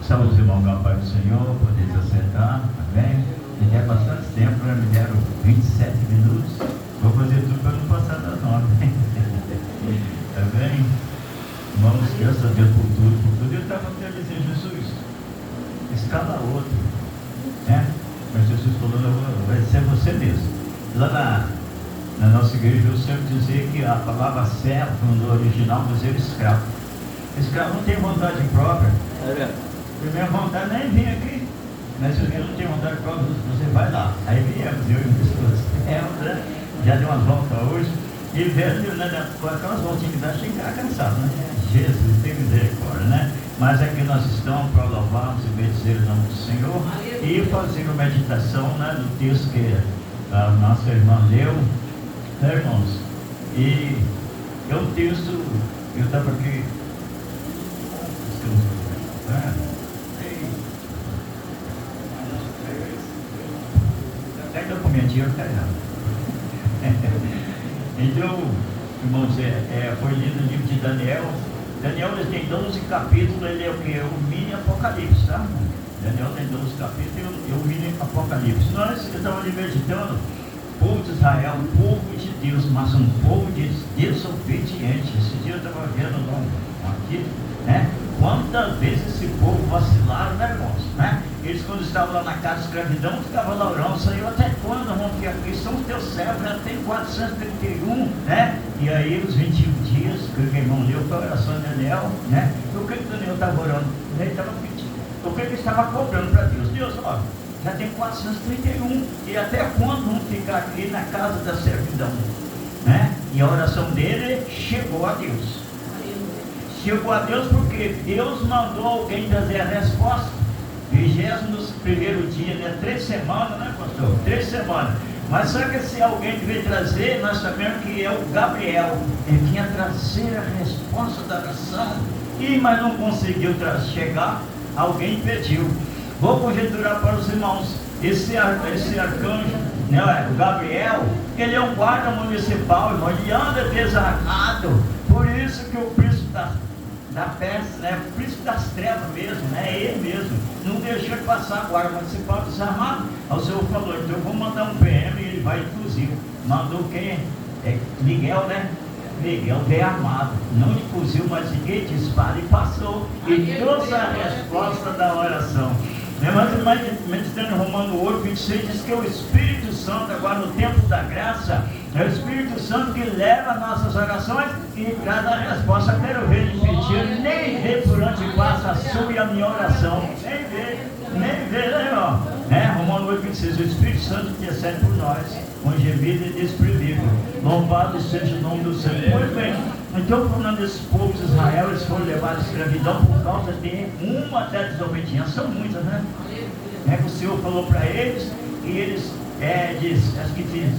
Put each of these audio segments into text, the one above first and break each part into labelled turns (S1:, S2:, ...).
S1: Saúde, irmão, com a paz do Senhor, poder se assentar, amém? Me der bastante tempo, me deram 27 minutos, vou fazer tudo para não passar das 9. Amém? Irmãos, graças a Deus por tudo. Eu estava até dizendo, Jesus, escala outro, né? Mas Jesus falou, vai ser você mesmo. Lá na nossa igreja eu sempre dizia que a palavra servo no original dizer escravo. Escravo não tem vontade própria. Primeira vontade nem vim aqui. Mas se eu não tenho vontade própria, você vai lá. Aí viemos, eu e minha esposa. Já deu umas voltas hoje. E vendo, né, com aquelas voltinhas que dá, chegar cansado, né? Jesus, tem misericórdia, né? Mas aqui nós estamos para louvarmos e bendizer o nome do Senhor e fazer uma meditação, né, do texto que a nossa irmã leu, né, irmãos? E é um texto, eu estava aqui, até documentinho está errado. Então, irmãos, foi lido o livro de Daniel. Daniel ele tem 12 capítulos, ele é o que? O mini Apocalipse, tá? Daniel tem 12 capítulos e o mini Apocalipse. Nós estamos ali meditando, povo de Israel, povo de Deus, mas um povo de desobediente. Esse dia eu estava vendo aqui, né? Quantas vezes esse povo vacilaram, né, irmãos? Né? Eles, quando estavam lá na casa de escravidão, ficavam lá orando, Senhor, até quando vão ficar aqui? São os teus servos, já tem 431, né? E aí, os 21 dias, que o irmão leu para a oração de Daniel, né? E o que Daniel estava orando? Ele estava pedindo. O que ele estava cobrando para Deus? Deus, ó, já tem 431, e até quando vão ficar aqui na casa da servidão? Né? E a oração dele chegou a Deus. Chegou a Deus porque Deus mandou alguém trazer a resposta. 21º dia, né? 3 semanas, né, pastor? 3 semanas. Mas só que esse alguém que veio trazer, nós sabemos que é o Gabriel. Ele vinha trazer a resposta da oração. Mas não conseguiu chegar. Alguém pediu. Vou conjecturar para os irmãos. Esse arcanjo, né, o Gabriel, ele é um guarda municipal, irmão. Ele anda desarmado. Por isso que o príncipe da Pérsia, né, o príncipe das trevas mesmo, né, ele mesmo, não deixou de passar a guarda municipal desarmado. O Senhor falou, então eu vou mandar um PM e ele vai fuzil. Mandou quem? Miguel, né? Miguel veio armado, não de fuzil, mas ninguém dispara e passou. E trouxe a resposta da oração. Mas meditando em Romanos 8, 26, diz que o Espírito Santo, agora no tempo da graça, é o Espírito Santo que leva nossas orações e cada resposta. Quero ver ele pedir, nem ver por onde passa a sua e a minha oração. Nem ver, né, irmão? Romanos 8, 26, o Espírito Santo intercede por nós, com gemido e desprezível. Louvado seja o nome do Senhor. Pois bem, então, falando desse povo de Israel, eles foram levados à escravidão por causa de uma da desobediência. São muitas, né? Que o Senhor falou para eles, e eles, acho que tinha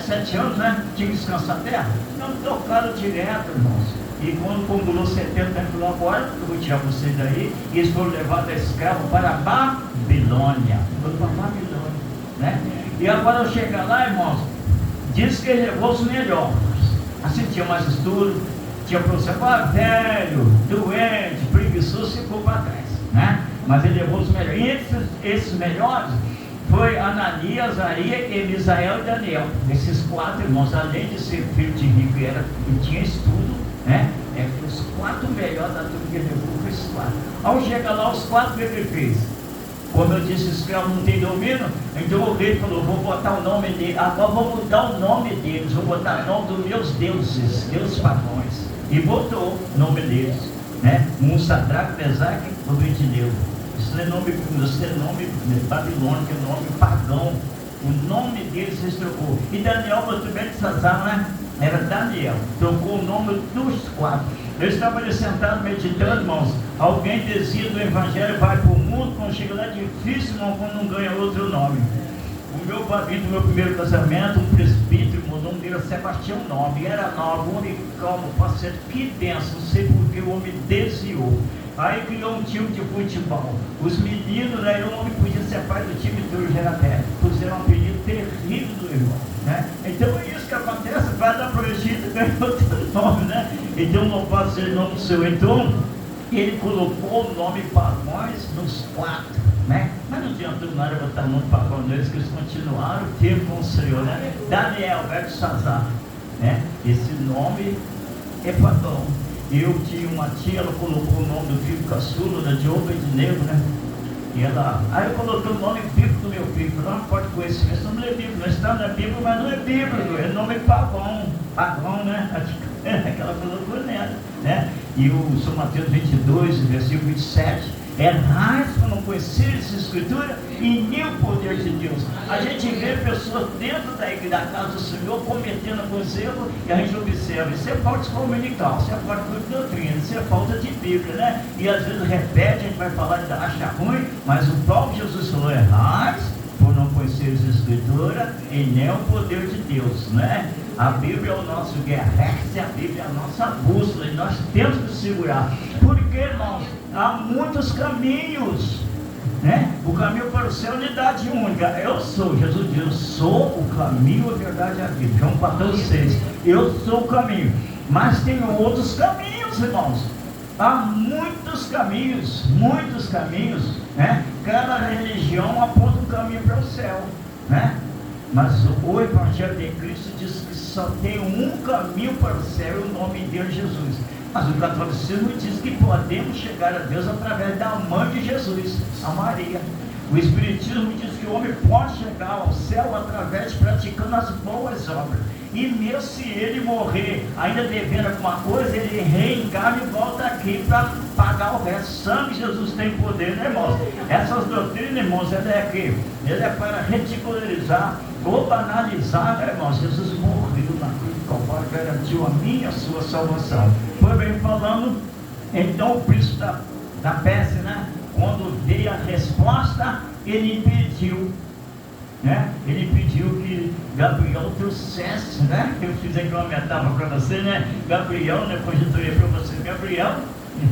S1: 7 anos, né? Tinha que descansar a terra. Então, tocaram direto, irmãos. E quando acumulou 70 anos, falou, agora eu vou tirar vocês daí. E eles foram levados a escravo para a Babilônia. Foram para a Babilônia, né? E agora eu chegar lá, irmãos, diz que ele levou os melhores. Assim, tinha mais estudo, tinha professor velho, doente, preguiçoso, ficou para trás, né? Mas ele levou os melhores. E esses melhores foi Ananias, Aria, Misael e Daniel. Esses 4 irmãos, além de ser filho de rico e tinha estudo, né? Os 4 melhores da turma que ele levou foi esses 4. Ao chegar lá, os 4, o que ele fez? Como eu disse, escravo não tem domínio, então o rei falou, vou botar o nome dele, agora vou mudar o nome deles, vou botar o nome dos meus deuses, deuses pagões. E botou o nome deles, né? Um Sadraque, Mesaque, Abednego. Isso é nome babilônico, é nome pagão. O nome deles se trocou. E Daniel, muito bem de Sazar, né? Era Daniel, trocou o nome dos 4. Eu estava ali sentado meditando, irmãos. Alguém dizia do Evangelho, vai para o mundo, quando chega lá é difícil, irmão, quando não ganha outro nome. O meu padrinho do meu primeiro casamento, um presbítero, o nome dele era Sebastião Nobre, era novo, unicalmo, parceiro, que benção, não sei porque o homem desviou. Aí criou um time de futebol. Os meninos, né, o homem podia ser pai do time do Geraté, puseram um apelido terrível do irmão, né? Então é isso que acontece, vai dar proigido, ganha outro nome, né? Então não pode ser nome seu. Então, Ele colocou o nome Pagões nos 4, né? Mas não adiantou nada botar o nome Pagões neles, que eles continuaram firme com o Senhor, né? Daniel, Belsazar, né? Esse nome é Pagão. Eu tinha uma tia, ela colocou o nome do filho caçula, da Diogo de Negro, né? E ela, aí eu coloquei o nome bíblico do meu filho, não pode conhecer, esse nome não é bíblico, não está na Bíblia, mas não é bíblico, é nome Pagão, né? Aquela colocou nela, né? E o São Mateus 22, versículo 27, errais para não conhecer essa escritura e nem o poder de Deus. A gente vê pessoas dentro da casa do Senhor cometendo alguns erros e a gente observa, isso é falta de comunicação, isso é falta de doutrina, isso é falta de Bíblia, né? E às vezes repete, a gente vai falar de achar ruim, mas o próprio Jesus falou, errais por não conhecer essa escritura e nem o poder de Deus, né? A Bíblia é o nosso guerreiro, a Bíblia é a nossa bússola, e nós temos que segurar. Porque, irmãos, há muitos caminhos, né? O caminho para o céu é unidade única. Eu sou, Jesus diz, eu sou o caminho, a verdade e a vida. João 14,6. Eu sou o caminho. Mas tem outros caminhos, irmãos. Há muitos caminhos, né? Cada religião aponta um caminho para o céu, né? Mas o Evangelho de Cristo diz que só tem um caminho para o céu, e o nome dele é Jesus. Mas o catolicismo diz que podemos chegar a Deus através da mãe de Jesus, a Maria. O Espiritismo diz que o homem pode chegar ao céu através de praticando as boas obras. E mesmo se ele morrer ainda devendo alguma coisa, ele reencarna e volta aqui para pagar o resto. Sangue, Jesus tem poder, né, irmãos? Essas doutrinas, irmãos, ele é para ridicularizar ou banalizar, né, irmãos? Jesus morreu na cruz do Calvário, garantiu a minha, a sua salvação. Foi bem falando, então o príncipe da Pérsia, né? Quando veio a resposta, ele impediu, né? Ele pediu que Gabriel trouxesse, né? Eu fiz aqui uma metáfora para você, né? Gabriel, né? Conjeturei para você, Gabriel,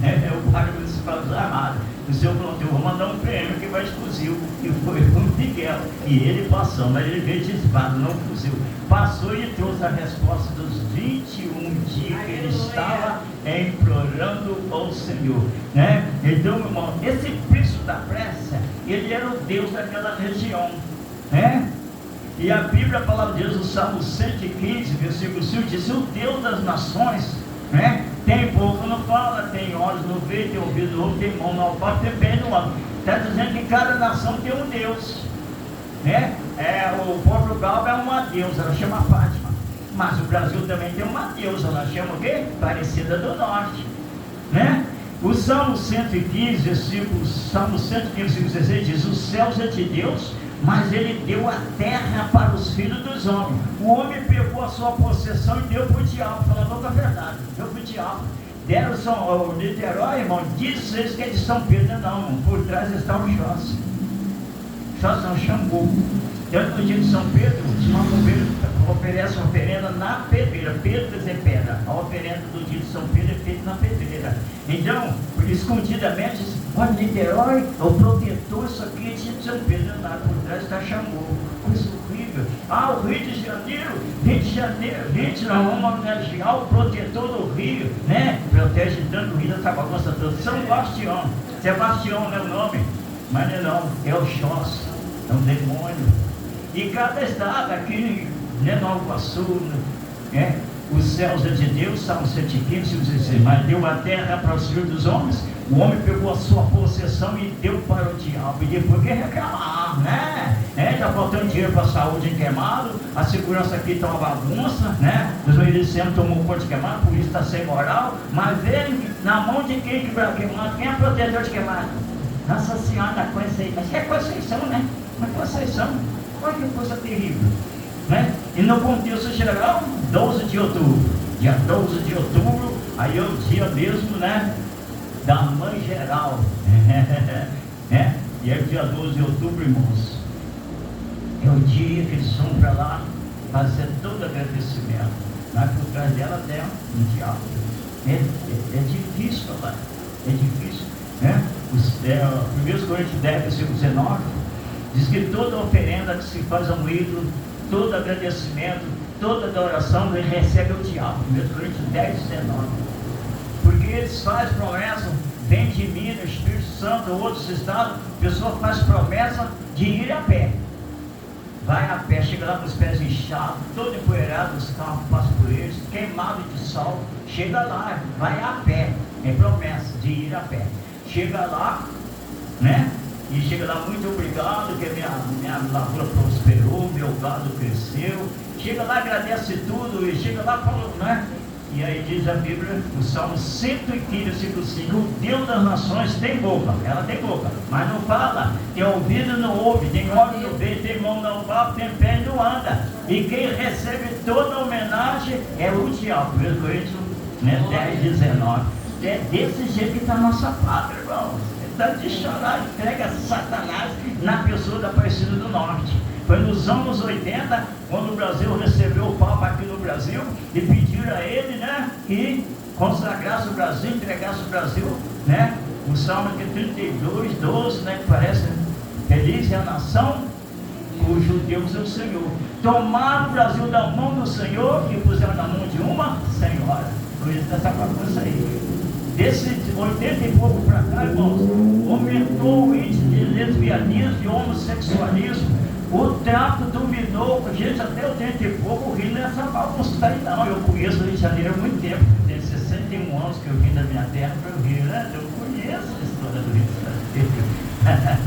S1: né? É o guarda municipal dos armados. O Senhor falou, eu vou mandar um prêmio que vai de fuzil. E foi o Miguel. E ele passou, mas ele veio de espada, não fuzil. Passou e trouxe a resposta dos 21 dias que ele estava implorando ao Senhor, né? Então, meu irmão, esse príncipe da Pérsia, ele era o Deus daquela região, né? E a Bíblia, a palavra de Deus, no Salmo 115, versículo 5, diz, o Deus das nações, né? Tem boca, não fala, tem olhos, não vê, tem ouvido, não tem mão, não fala, tem pé, não anda. Está dizendo que cada nação tem um Deus, né? O Portugal é uma deusa, ela chama Fátima. Mas o Brasil também tem uma deusa, ela chama o quê? Aparecida do Norte, né? O Salmo 115, versículo 16 diz, os céus é de Deus, mas ele deu a terra para os filhos dos homens. O homem pegou a sua possessão e deu para o diabo, falando a verdade, deu para o diabo. Deram o Niterói, irmão, diz eles que é de São Pedro, não, irmão, por trás está o Xós. Xós não Xangô. Tanto no dia de São Pedro, São Pedro oferece uma oferenda na pedreira. Pedro quer dizer pedra. A oferenda do dia de São Pedro é feita na pedreira. Então, escondidamente, diz, olha, Niterói, o protetor, isso aqui é dia de São Pedro, nada, por trás está Xangô. Coisa horrível. O Rio de Janeiro, gente, nós vamos homenagear o protetor do Rio, né? Protege tanto o Rio dessa bagunça toda. São Sebastião não é o nome, mas não é o Xós, é um demônio. E cada estado aqui, né, Nova Iguaçu, né? Os céus é de Deus, Salmo 115, 16, mas deu a terra para os filhos dos homens, o homem pegou a sua possessão e deu para o diabo, e depois quer reclamar, né? Está faltando dinheiro para a saúde em Queimado, a segurança aqui está uma bagunça, né? Os milicianos tomam conta de Queimado, a polícia está sem moral, mas ele, na mão de quem quebrar Queimado, quem é protetor de Queimado? Nossa Senhora da Conceição, mas é Conceição, né? Mas Conceição, olha que coisa terrível, né? E no contexto geral, 12 de outubro, dia 12 de outubro, aí é o dia mesmo, né, da mãe geral, né? E é o dia 12 de outubro, irmãos, é o dia que eles vão para lá fazer todo agradecimento, mas por trás dela tem um diabo. É difícil falar, é difícil, né? 1 Coríntios 10, versículo 19, diz que toda oferenda que se faz a um ídolo, todo agradecimento, toda adoração, ele recebe o diabo. 1 Coríntios 10, 19. Porque eles fazem promessa, Santo, outros estados, a pessoa faz promessa de ir a pé. Vai a pé, chega lá com os pés inchados, todo empoeirado, os carros passam por eles, queimado de sol. Chega lá, vai a pé, é promessa de ir a pé. Chega lá, né? E chega lá, muito obrigado, que minha lavoura prosperou, meu gado cresceu. Chega lá, agradece tudo, e chega lá, fala, né? E aí diz a Bíblia, no Salmo 115, versículo 5, o Deus das nações tem boca, ela tem boca, mas não fala, tem ouvido não ouve, tem olho não vê, tem mão não palpa, tem pé e não anda. E quem recebe toda a homenagem é o diabo. 1 Coríntios, né, 10, 19. É desse jeito que está a nossa pátria, irmãos. Está de chorar, entrega Satanás na pessoa da Aparecida do Norte. Foi nos anos 80, quando o Brasil recebeu o Papa aqui no Brasil, e pediram a ele, né, que consagrasse o Brasil, entregasse o Brasil, né, o Salmo de 32, 12, né, que parece, feliz é a nação cujo Deus é o Senhor. Tomaram o Brasil da mão do Senhor e puseram na mão de uma senhora. Por isso dessa bagunça aí. Desse 80 e pouco para cá, irmãos, aumentou o índice de lesbianismo e homossexualismo. O tráfico dominou, gente, até 80 e pouco. O Rio nessa bagunça aí não. Eu conheço o Rio de Janeiro há muito tempo. Tem 61 anos que eu vim da minha terra para o Rio, né? Eu conheço a história do Rio de Janeiro.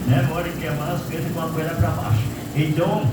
S1: Né? Moro em Queimadas, feito com a poeira para baixo. Então,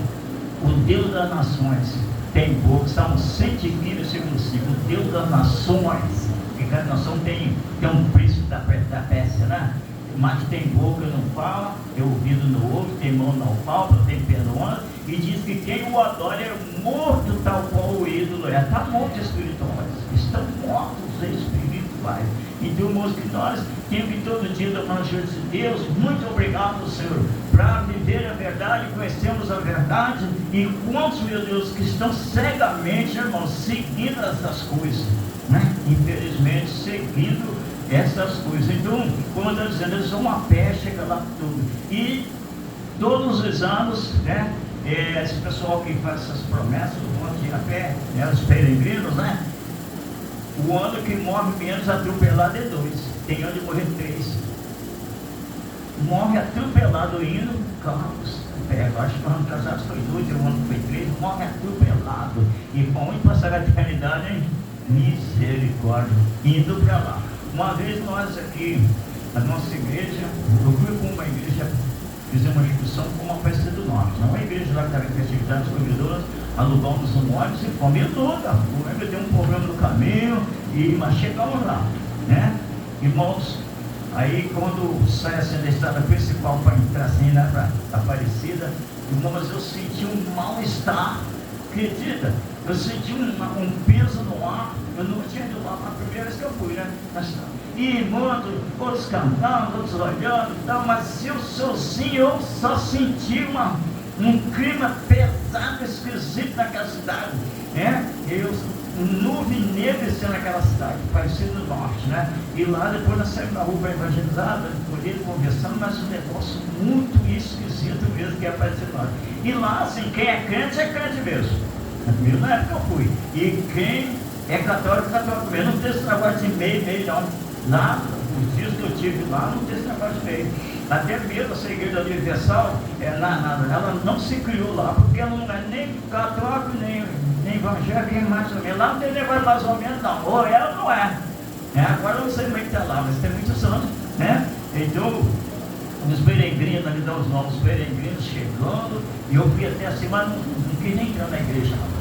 S1: o Deus das nações tem boca. Salmo 115, versículo 5. O Deus das nações. Porque cada nação tem um príncipe da Pérsia, né? Mas tem boca não fala, tem ouvido não ouve, tem mão não palpa, tem pé não anda, e diz que quem o adora é morto, tal qual o ídolo é. Está morto espirituais, estão mortos espirituais. Então, irmãos, que nós temos que todo dia dar diante de Deus, muito obrigado, Senhor, para viver a verdade, conhecemos a verdade. E quantos, meu Deus, que estão cegamente, irmãos, seguindo essas coisas, né? Infelizmente, seguindo essas coisas. Então, como eu estou dizendo, eles vão a pé, chega lá tudo. E todos os anos, né, esse pessoal que faz essas promessas vão aqui a pé, né, os peregrinos, né? O ano que morre menos atropelado é 2. Tem ano de morrer 3. Morre atropelado indo, carros. Acho que o ano casado foi 2, o ano foi 3. Morre atropelado. E para onde passar a eternidade, hein? Misericórdia. Indo para lá. Uma vez nós aqui, a nossa igreja, eu fui com uma igreja, fizemos uma excursão com uma Aparecida do Norte. Uma igreja lá que estava em festividades convidadoras, alugamos um ônibus e fomos toda. O ônibus deu um problema no caminho, mas chegamos lá, né? Irmãos, aí quando sai assim da estrada principal para entrar assim, né, para Aparecida, irmãos, eu senti um mal-estar, acredita? Eu senti um peso no ar. Eu nunca tinha ido lá, a primeira vez que eu fui, né? E irmãos, outros cantando, outros olhando e tal, mas eu sozinho, eu só senti um clima pesado, esquisito naquela cidade, né? Nuvem negra sendo naquela cidade, Aparecida do Norte, né? E lá depois nós saímos na rua para evangelizar, conversando, mas um negócio muito esquisito mesmo, que é Aparecida do Norte. E lá, assim, quem é crente mesmo. Na época eu fui. E quem é católico mesmo. Não tem esse negócio de meio, não. Lá, os dias que eu tive lá, não tem esse negócio de meio. Até mesmo essa igreja universal, ela não se criou lá, porque ela não é nem católico, nem evangélico, nem mais ou menos. Lá não tem negócio mais ou menos, não. Ou é ou não é. Agora eu não sei como é que está lá, mas tem muitos anos, né? Então, os peregrinos, ali dão os novos peregrinos chegando, e eu fui até assim, mas não quis nem entrar na igreja, não.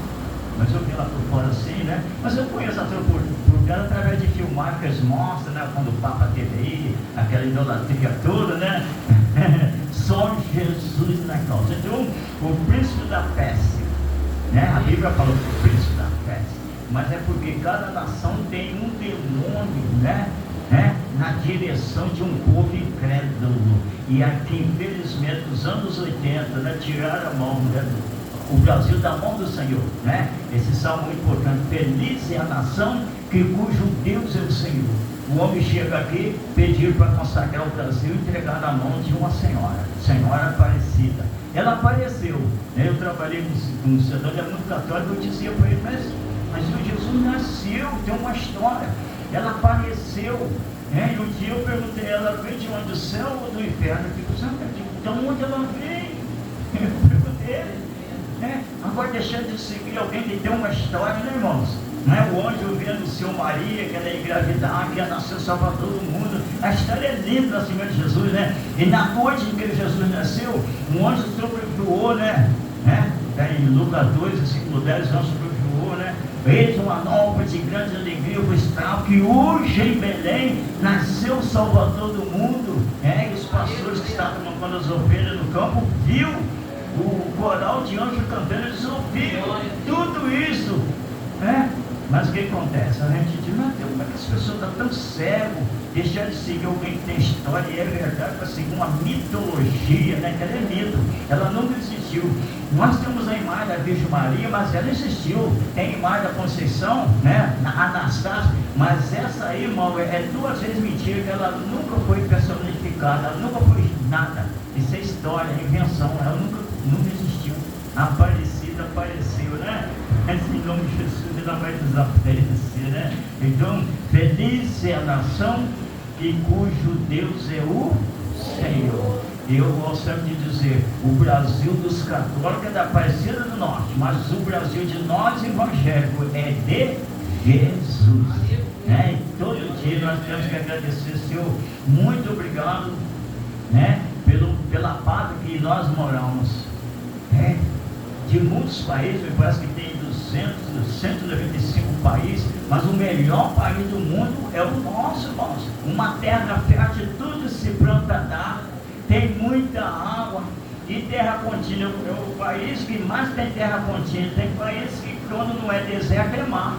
S1: Mas eu vi lá por fora assim, né? Mas eu conheço a por ela através de filmar que eles mostram, né? Quando o Papa teve aí, aquela idolatria toda, né? Só Jesus na causa. Então, o príncipe da Pérsia, né? A Bíblia falou do príncipe da Pérsia, mas é porque cada nação tem um demônio, né? Na direção de um povo incrédulo. E aqui, infelizmente, nos anos 80, né? Tiraram a mão, né? O Brasil da mão do Senhor, né? Esse salmo é muito importante. Feliz é a nação cujo Deus é o Senhor. O homem chega aqui, pediu para consagrar o Brasil e entregar na mão de uma senhora Aparecida. Ela apareceu, né? Eu trabalhei com um cidadão, ele é muito católico, eu dizia para ele, mas o Jesus nasceu, tem uma história. Ela apareceu, E um dia eu perguntei, ela veio de onde? Do céu ou do inferno? Eu digo, então onde ela veio? Eu perguntei. Agora deixando de seguir alguém que tem uma história, né, irmãos? O anjo vendo o seu Maria, que ela ia engravidar, que ia nascer Salvador do mundo. A história é linda do Senhor Jesus, né? E na noite em que Jesus nasceu, um anjo sobrevoou, né? Em Lucas 2, versículo 10, o anjo sobrevoou, né? Eis uma nova de grande alegria vos trago, que hoje em Belém nasceu o Salvador do mundo. E os pastores que estavam mancando as ovelhas no campo viu o coral de anjos cantando, eles ouviram tudo isso. Mas o que acontece? A gente diz, meu Deus, como é que as pessoas estão tão cego, deixar de seguir alguém que tem história e é verdade, para seguir uma mitologia, né? Que ela é mito, ela nunca existiu. Nós temos a imagem da Virgem Maria, mas ela existiu. Tem a imagem da Conceição, né? A Anastácia, mas essa aí, irmão, é 2 vezes mentira, que ela nunca foi personificada, ela nunca foi nada. Isso é história, é invenção, ela nunca existiu. A Aparecida apareceu, né? Mas em nome de Jesus ela vai desaparecer, né? Então, feliz é a nação e cujo Deus é o Senhor. Eu gosto sempre de dizer, o Brasil dos católicos é da Aparecida do Norte, mas o Brasil de nós evangélicos é de Jesus. E todo dia nós temos que agradecer, Senhor, muito obrigado, pela pátria que nós moramos. De muitos países, me parece que tem 195 países, mas o melhor país do mundo é o nosso, irmãos. Uma terra fértil, tudo se planta dá, tem muita água e terra contínua. É o país que mais tem terra contínua. Tem países que quando não é deserto é mar.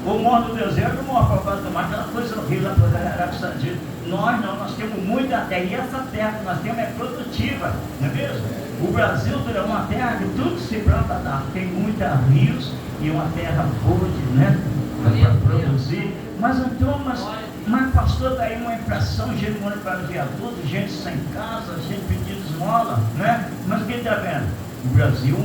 S1: Ou mora no deserto, ou mora para baixo do mar, aquela coisa horrível da Arábia Saudita. Nós não, nós temos muita terra, e essa terra que nós temos é produtiva, não é mesmo? O Brasil é uma terra que tudo se planta dá, tem muitos rios e uma terra boa para produzir. Mas então, mas pastor, daí uma impressão, gente morando para o viaduto, gente sem casa, gente pedindo esmola, né? Mas quem está vendo? O Brasil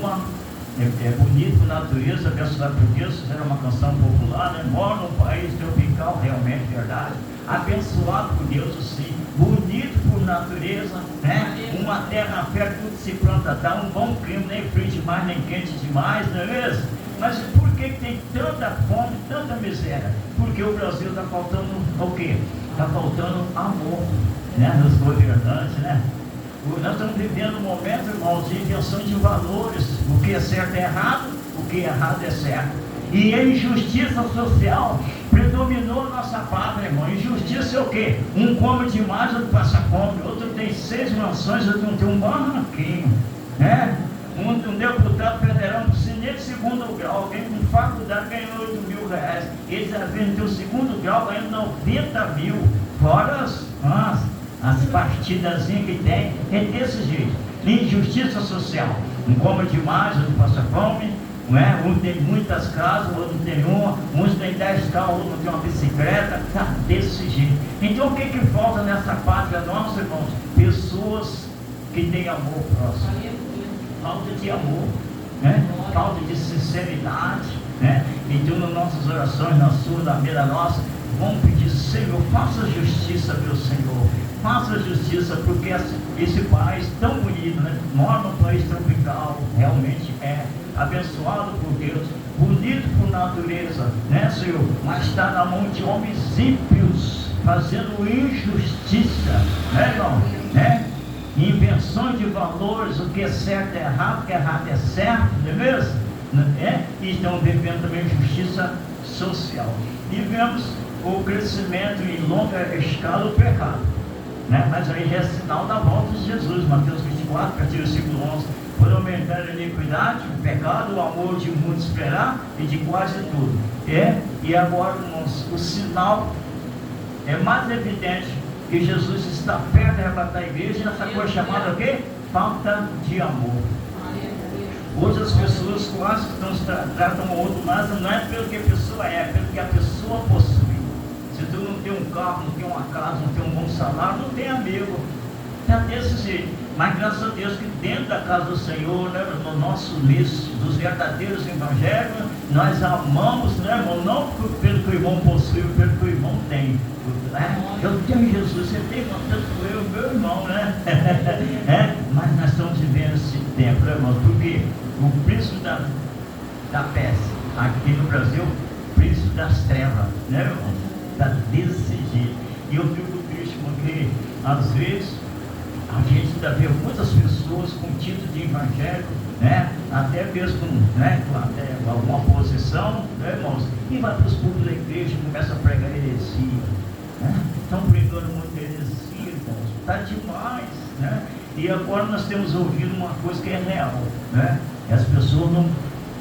S1: é bonito por natureza, abençoado por Deus, fizeram uma canção popular, né? Mora num país tropical, realmente verdade, abençoado por Deus, sim, bonito por natureza, né? Uma terra fértil, tudo se planta, dá um bom clima, nem frio demais, nem quente demais, não é mesmo? Mas por que tem tanta fome, tanta miséria? Porque o Brasil está faltando o quê? Está faltando amor, né? Nos governantes, né? Nós estamos vivendo um momento, irmãos, de invenção de valores. O que é certo é errado, o que é errado é certo. E a injustiça social predominou a nossa pátria, irmão. Injustiça é o quê? Um come demais, outro passa fome, outro tem 6 mansões, outro não tem um barranquinho, né? Um deputado federal no cinema de 2º grau, alguém com faculdade ganhou 8 mil reais. Eles havendo tem o 2º grau ganhando 90 mil, fora as partidazinhas que tem, é desse jeito. Injustiça social, um come demais, outro passa fome, não é? Um tem muitas casas, outro não tem uma, uns tem 10 carros, outro não tem uma bicicleta, está desse jeito. Então o que falta nessa pátria nossa, irmãos? Pessoas que têm amor próximo. Falta de amor, né? Falta de sinceridade, né? Então nas nossas orações, na sua, na minha nossa, vamos pedir, Senhor, faça justiça, meu Senhor, faça justiça, porque esse país tão bonito, né? Mora num país tropical, realmente é abençoado por Deus, bonito por natureza, né, Senhor? Mas está na mão de homens ímpios, fazendo injustiça, né, irmão? Né? Invenções de valores, o que é certo é errado, o que é errado é certo, não é mesmo? E estão vivendo também justiça social. E vemos o crescimento em longa escala do pecado, né? Mas aí já é sinal da volta de Jesus. Mateus 24, versículo 11: por aumentar a iniquidade, o pecado, o amor de muitos esperar e de quase tudo. E agora, irmãos, o sinal é mais evidente que Jesus está perto de arrebatar a igreja, e essa coisa chamada o quê? Falta de amor. Hoje as pessoas quase tratam o outro, mas não é pelo que a pessoa é pelo que a pessoa possui. Se tu não tem um carro, não tem uma casa, não tem um bom salário, não tem amigo. está desse jeito. Mas graças a Deus que dentro da casa do Senhor, né, no nosso meio dos verdadeiros evangélicos, nós amamos, né, irmão, não pelo que o irmão possui, pelo que o irmão tem. Eu tenho Jesus, você tem tanto eu, meu irmão, né? Mas nós estamos vivendo esse tempo, né, irmão? Porque o príncipe da peste, aqui no Brasil, o príncipe das trevas, né, irmão? Está desse jeito. E eu fico triste porque, às vezes, a gente ainda vê muitas pessoas com título de evangélico, né? Até mesmo com alguma posição, né, irmãos? E vai para os públicos da igreja e começa a pregar heresia. Estão pregando muita heresia, irmãos. Está demais, né? E agora nós temos ouvido uma coisa que é real, né? As pessoas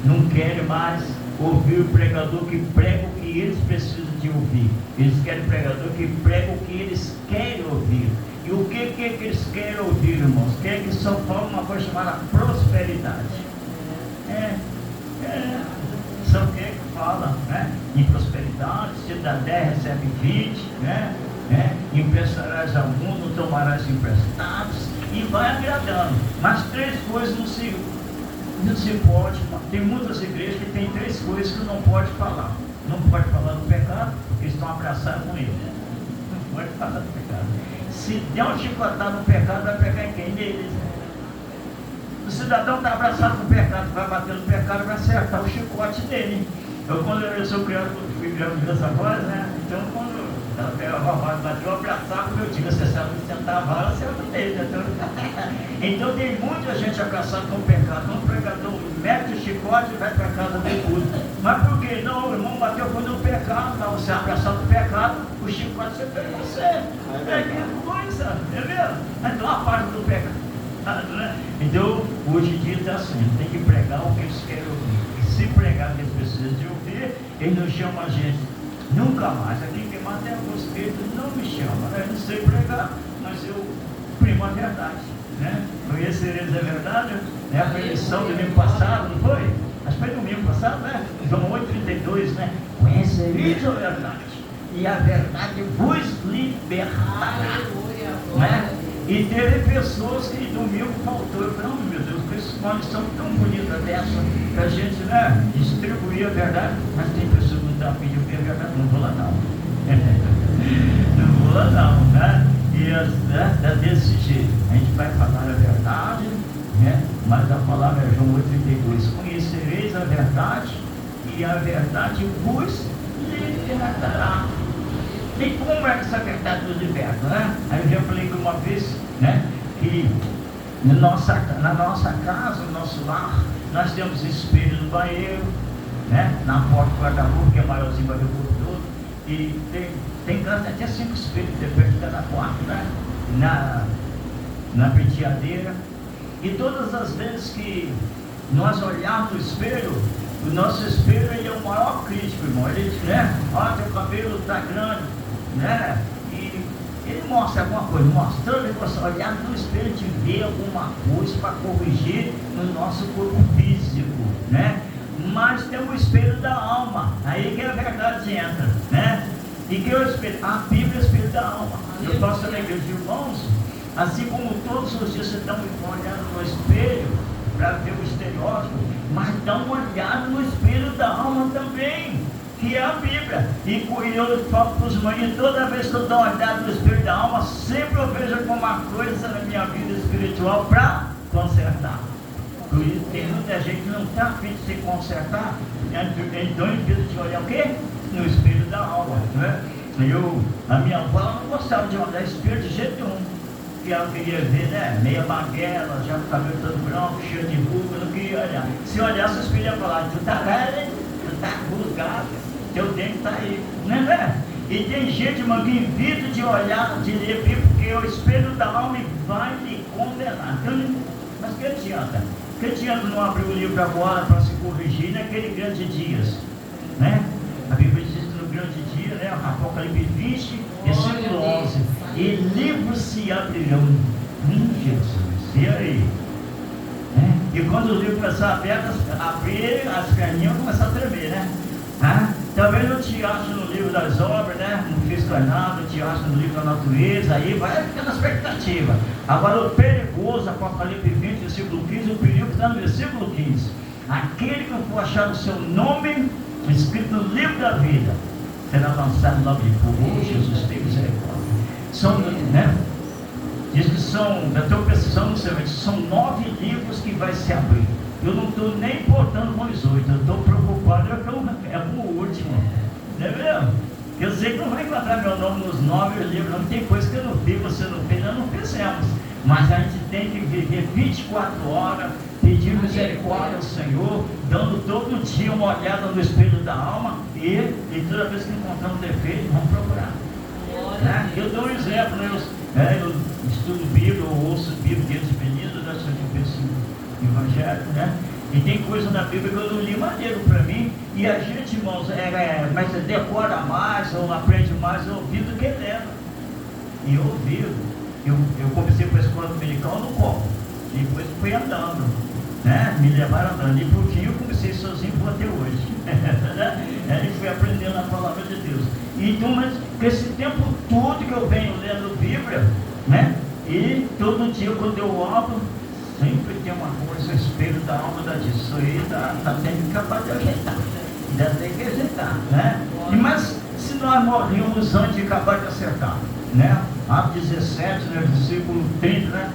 S1: não querem mais ouvir o pregador que prega o que eles precisam de ouvir. Eles querem pregador que prega o que eles querem ouvir. E o que eles querem ouvir, irmãos? Quer que só fala uma coisa chamada prosperidade. Só que fala, né? Em prosperidade, se dá 10, recebe 20, né? Emprestarás ao mundo, tomarás emprestados, e vai agradando. Mas 3 coisas não se pode. Tem muitas igrejas que tem 3 coisas que não pode falar. Não pode falar do pecado, porque estão abraçados com ele. Não pode falar do pecado. Se der um chicotada no pecado, vai pegar em quem? Neles. O cidadão está abraçado com o pecado, vai bater no pecado, vai acertar o chicote dele. Quando eu sou criado, fui criado dessa voz, né? Então, quando ela pegava a vara, bateu, eu abraçava, como eu digo, você sabe sentar a vara, acerta dele. Então, tem muita gente abraçada com o pecado. Quando o pregador mete o chicote e vai para casa depois. Mas por quê? Não, o irmão bateu quando o pecado, tá? Você abraçado com o pecado, o chicote você pega você. Que coisa, entendeu? Então, a parte do pecado. Então, hoje em dia está assim, tem que pregar o que eles querem ouvir. E se pregar o que eles precisam de ouvir, eles não chamam a gente nunca mais. Aqui que mata é alguns espíritos, não me chama. Eu não sei pregar, mas eu primo a verdade, né? Conhecereis a verdade, né? A pregação do domingo passado, não foi? Acho que foi domingo passado, né? João 8,32, né? Conhecereis a verdade, e a verdade vos libertará, né? E teve pessoas que domingo faltou. Eu falei, meu Deus, com essa condição tão bonita dessa, para a gente, né, distribuir a verdade. Mas tem pessoas que não estão pedindo a verdade, não vou lá não. Não vou lá não, né? E é desse jeito. A gente vai falar a verdade, né? Mas a palavra é João 8,32. Conhecereis a verdade, e a verdade vos libertará. E como é que essa verdade nos liberta, né? Aí eu já falei que uma vez, né, que na nossa casa, no nosso lar, nós temos espelho no banheiro, né? Na porta do guarda-roupa, que é maiorzinho para ver o corpo todo. E tem casa até 5 espelhos, depende de cada quarto, né? Na penteadeira. E todas as vezes que nós olharmos o espelho, o nosso espelho, ele é o maior crítico, irmão. Ele diz, né? Ó, teu cabelo está grande, né? E ele mostra alguma coisa, mostrando que você olhar no espelho de ver alguma coisa para corrigir no nosso corpo físico, né? Mas tem o espelho da alma, aí que a verdade entra, né? E que é o espelho? A Bíblia é o espelho da alma. Eu posso na igreja de irmãos, assim como todos os dias vocês estão olhando no espelho para ver o estereótipo, mas dá uma olhada no espelho da alma também, que é a Bíblia. E eu falo para os maridos, toda vez que eu dou uma olhada no espelho da alma, sempre eu vejo alguma coisa na minha vida espiritual para consertar. Por isso tem muita gente que não está afim de se consertar, então em vez de olhar o quê? No espelho da alma, né? A minha avó não gostava de olhar espelho de jeito nenhum. Que ela queria ver, né? Meia magrela, já com o cabelo todo branco, cheio de ruga, não queria olhar. Se olhasse, os filhos iam falar, tu tá velho, hein? Tu tá rusgado, teu dente tá aí, né? E tem gente, irmão, que evita de olhar, de ler Bíblia, porque o espelho da alma vai lhe condenar. Então, mas que adianta? Que adianta não abrir o livro agora para se corrigir naquele grande dias, né? A Bíblia diz que no grande dia, né? Apocalipse 20, versículo 11. E livros se abrirão em Jesus. E aí? E quando os livros começarem a abrir, as perninhas vão começar a tremer, né? Talvez não te ache no livro das obras, né? No desencarnado, te acha no livro da natureza, aí vai ficar na expectativa. Agora o perigoso, Apocalipse 20, versículo 15, o perigo está no versículo 15. Aquele que for achar o seu nome escrito no livro da vida, será lançado logo de fogo. Oh, Jesus, tem misericórdia. São, né? Diz que são, eu estou precisando, são 9 livros que vai se abrir. Eu não estou nem importando com os 8, eu estou preocupado é com o último. Não é mesmo? Eu sei que não vai encontrar meu nome nos 9 livros, não tem coisa que eu não vi, você não fez, nós não fizemos. Mas a gente tem que viver 24 horas, pedir misericórdia ao Senhor, dando todo dia uma olhada no espelho da alma e toda vez que encontramos defeito, vamos procurar. Né? Eu dou um exemplo, né? Eu estudo Bíblia, eu ouço Bíblia desde menino, né? Só que eu penso em Evangelho, né? E tem coisa na Bíblia que eu não li maneiro para mim, e a gente, irmãos, mas decora mais, ou aprende mais ouvindo do que lendo. E eu ouvindo, eu comecei para a escola dominical no colo, e depois fui andando, né? Me levaram andando, e por fim eu comecei sozinho até hoje, né? E fui aprendendo a palavra de Deus. Então, mas com esse tempo todo que eu venho lendo Bíblia, né? E todo dia quando eu abro, sempre tem uma coisa, o espelho da alma da diz, isso aí está tendo que acabar de ajeitar, ainda tem que ajeitar, né? Mas se nós morríamos antes de acabar de acertar, né? Atos 17, né, versículo 30, né?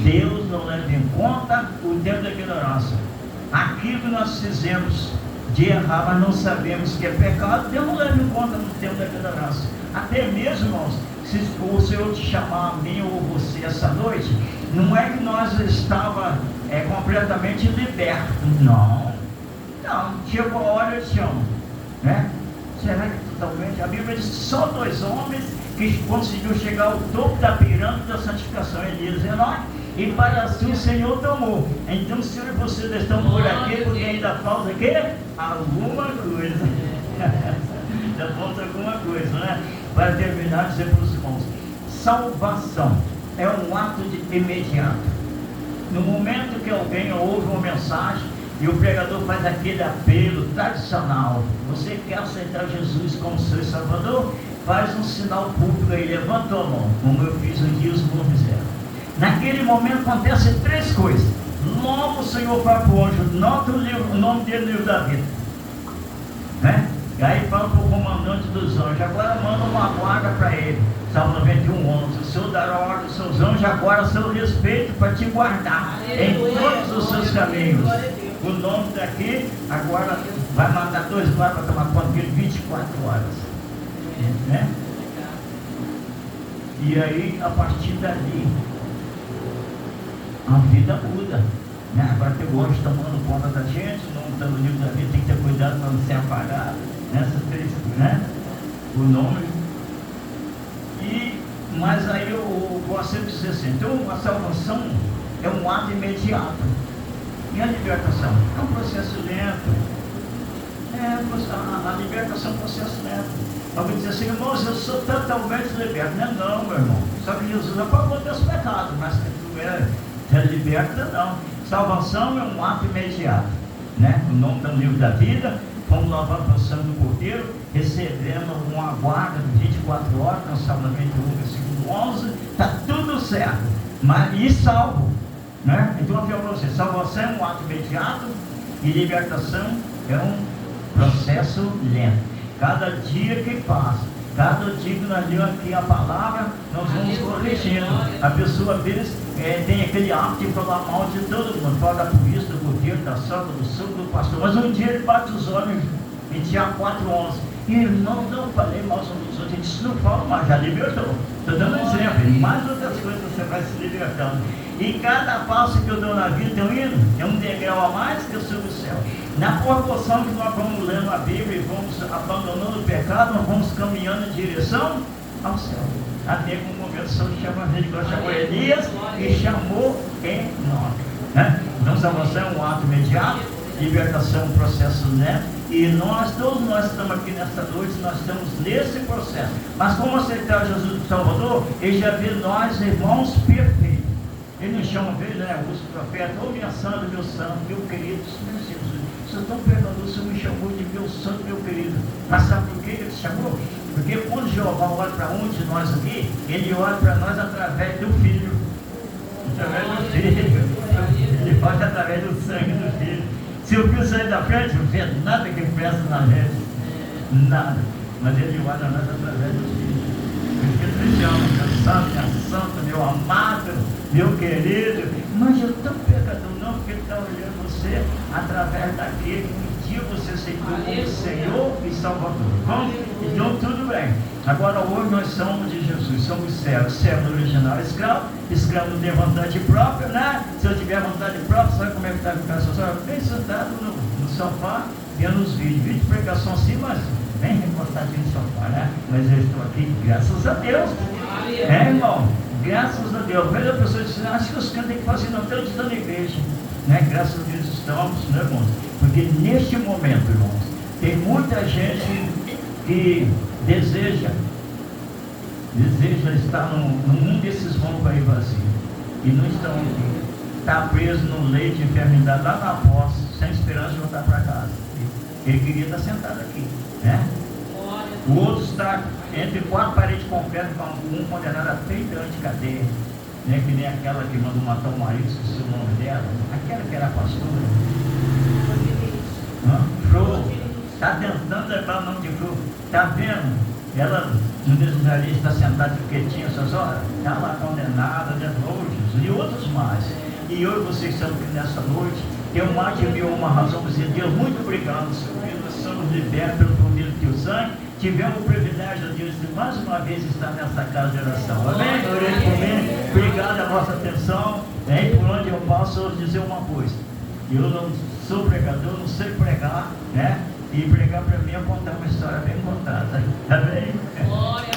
S1: Deus não leva em conta o tempo da ignorância. Aquilo que nós fizemos de errar, mas não sabemos que é pecado, Deus não leva em conta no tempo da ignorância. Até mesmo, irmãos, se o Senhor te chamar a mim ou você essa noite, não é que nós estava completamente libertos, não, chegou a hora eu te amo, né? Será que totalmente? A Bíblia diz que só 2 homens que conseguiu chegar ao topo da pirâmide da santificação, Elias e Enoque, e para assim o Senhor tomou. Então, se eu e vocês estão por aqui, porque ainda falta o quê? Alguma coisa. Ainda falta alguma coisa, né? Para terminar, dizer para os irmãos, salvação é um ato imediato. No momento que alguém ouve uma mensagem e o pregador faz aquele apelo tradicional, você quer aceitar Jesus como seu Salvador? Faz um sinal público aí, levantou a mão, como eu fiz um dia, os irmãos fizeram. Naquele momento acontecem 3 coisas. Logo o Senhor vai para o anjo, nota o nome dele no livro da vida, né? E aí fala para o comandante dos anjos, agora manda uma guarda para ele. Salmo 91:11, o Senhor dará ordem aos seus anjos agora a seu respeito para te guardar em todos os seus caminhos. O nome daqui agora vai mandar 2 guardas para tomar conta dele 24 horas, né? E aí a partir dali a vida muda, né? Agora tem o anjo tomando conta da gente, o nome está no livro da vida, tem que ter cuidado para não ser apagado, nessas 3, né? O nome. Mas aí eu gosto sempre de dizer assim, então a salvação é um ato imediato, e a libertação é um processo lento. A libertação é um processo lento. Alguém diz assim, irmãos, eu sou totalmente liberto. Não, meu irmão, só que Jesus apagou teus pecados, mas que tu é liberto, não. Salvação é um ato imediato, né? O nome está no livro da vida, fomos lavados pelo sangue do Cordeiro, recebemos uma guarda de 24 horas, no Salmo 91, versículo 11, está tudo certo, e salvo, né? Então eu falo para você, salvação é um ato imediato e libertação é um processo lento. Cada dia que passa, cada dia que nós lemos aqui a palavra, nós vamos corrigindo. A pessoa às vezes tem aquele hábito de falar mal de todo mundo, fala da polícia, do governo, da sogra, do sogro, do pastor, mas um dia ele bate os olhos em Tiago 4:11, e ele não falei mal sobre os outros, ele disse, não fala mais, já libertou. Estou dando um exemplo, e mais outras coisas você vai se libertando. E cada passo que eu dou na vida, eu indo, é um degrau a mais que eu subo o céu. Na proporção que nós vamos lendo a Bíblia e vamos abandonando o pecado, nós vamos caminhando em direção ao céu. Até que um momento o Senhor chamou Elias e chamou Enoque, né? Então salvação é um ato imediato, libertação é um processo lento, e todos nós estamos aqui nesta noite, nós estamos nesse processo. Mas como aceitar Jesus do Salvador, Ele já vê nós, irmãos, perfeitos. Ele nos chama, né, os profetas, ô minha santa, meu santo, meu querido, meu Jesus, o Senhor tão perdoador, o Senhor me chamou de meu santo, meu querido. Mas sabe por que Ele te chamou? Porque quando Jeová olha para um de nós aqui, ele olha para nós através do Filho. Através do Filho. Ele olha através do sangue do Filho. Se o Filho sair da frente, não vê nada que presta na gente. Nada. Mas ele olha nós através do Filho. Porque ele chama, meu santo, minha santa, meu amado, meu querido. Mas eu tão pecador, não, porque ele está olhando você através daquele que um dia você aceitou como Senhor e Salvador. Bom, então tudo bem. Agora hoje nós somos de Jesus, somos servos. Servo no original, escravo não tem vontade própria, né? Se eu tiver vontade própria, sabe como é que está ficando? Só bem sentado no sofá, vendo os vídeos de pregação sim, mas bem recostadinho no sofá, né? Mas eu estou aqui, graças a Deus. É, irmão, graças a Deus. Veja a pessoa diz, acho que os cantos têm que fazer, não estão estudando na igreja, né? Graças a Deus estamos, né, irmãos? Porque neste momento, irmãos, tem muita gente que deseja estar num desses vãos aí vazio e não estão aqui. Está preso no leito de enfermidade lá na posse, sem esperança de voltar para casa. Ele queria estar sentado aqui, né? O outro está entre quatro paredes de concreto, com um condenado a 30 anos de cadeia, né? Que nem aquela que mandou matar o marido, esqueci o nome dela, aquela que era pastora. Flor, está tentando levar o nome de Flor, está vendo? Ela, no desejaria estar sentada quietinha essas horas, está lá condenada, de noite, e outros mais. E hoje vocês estão aqui nessa noite, tem mais de mil uma razão para dizer, Deus, muito obrigado, Senhor, nós somos libertos pelo poder do teu sangue, tivemos o privilégio, Deus, de mais uma vez estar nessa casa de oração. Amém? Obrigado a vossa atenção, né? E por onde eu passo, eu vou dizer uma coisa, eu não sou pregador, não sei pregar, né? E pregar para mim é contar uma história bem contada. Amém? Glória.